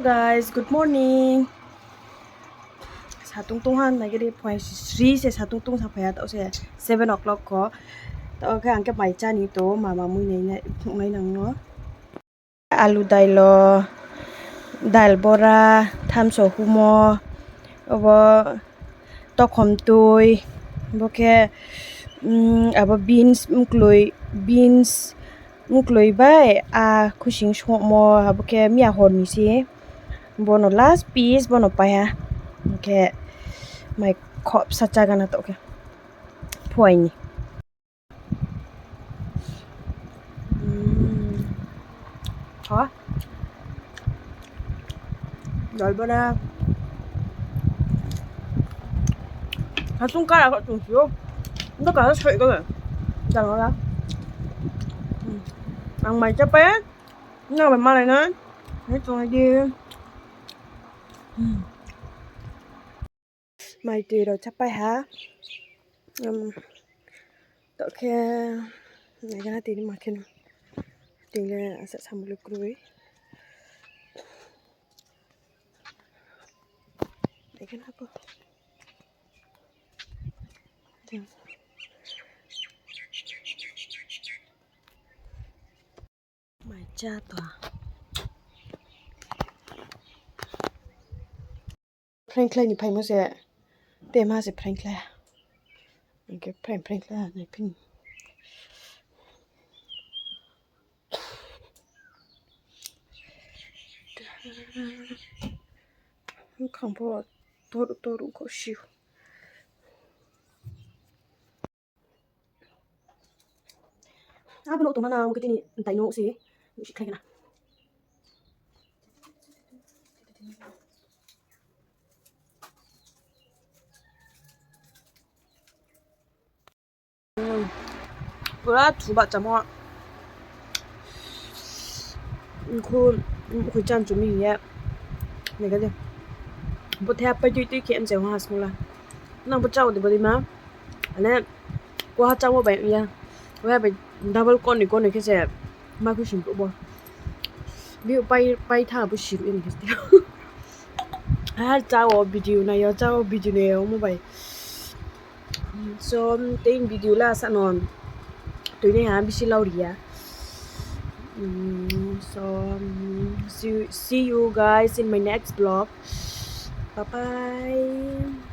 guys, good morning. Sa tungtung han nai gede point 3 se sa tungtung sa phaya ta se 7 o'clock ko. Ta ka angke mai cha ni to mama mui nei ngai nang no. Alu dailo dal bora tham so humo obo tokhom tui boke abo beans mukloi bai a khushing shmo aboke mia hon ni si bono last piece bono paya ke mai khop sacha gana to ke phoi ni ha dal bora ha 손가락 좀 줘요. nó có sợi cơ mà chẳng nó ăn mày chắc bé nó mày mang này nữa thấy con này đi mày tùy rồi chắc bay hả tự khi này cái tiền mà khi tiền là sẽ xong được rồi để cái nào cơ mày cha tòa Franklin ni pai mo se tema se Franklin cái Franklin này pin không có tôi đủ có siêu bên tụi nó cái gì tay nổ gì chỉ khai cái nào bữa chủ bạc chấm hoa khu chăn chúng mình nhé này cái gì bữa theo bây giờ tôi kiện sẽ hoa xong là năng bữa trâu thì bữa đi má anh qua trâu vậy nha qua phải double con này cái gì mà cứ xin bữa ví dụ bay thả bữa xỉu em cái gì trâu video này trâu video này không vậy so tin video la sa non tôi này hả bisi lauria so see you guys in my next vlog bye bye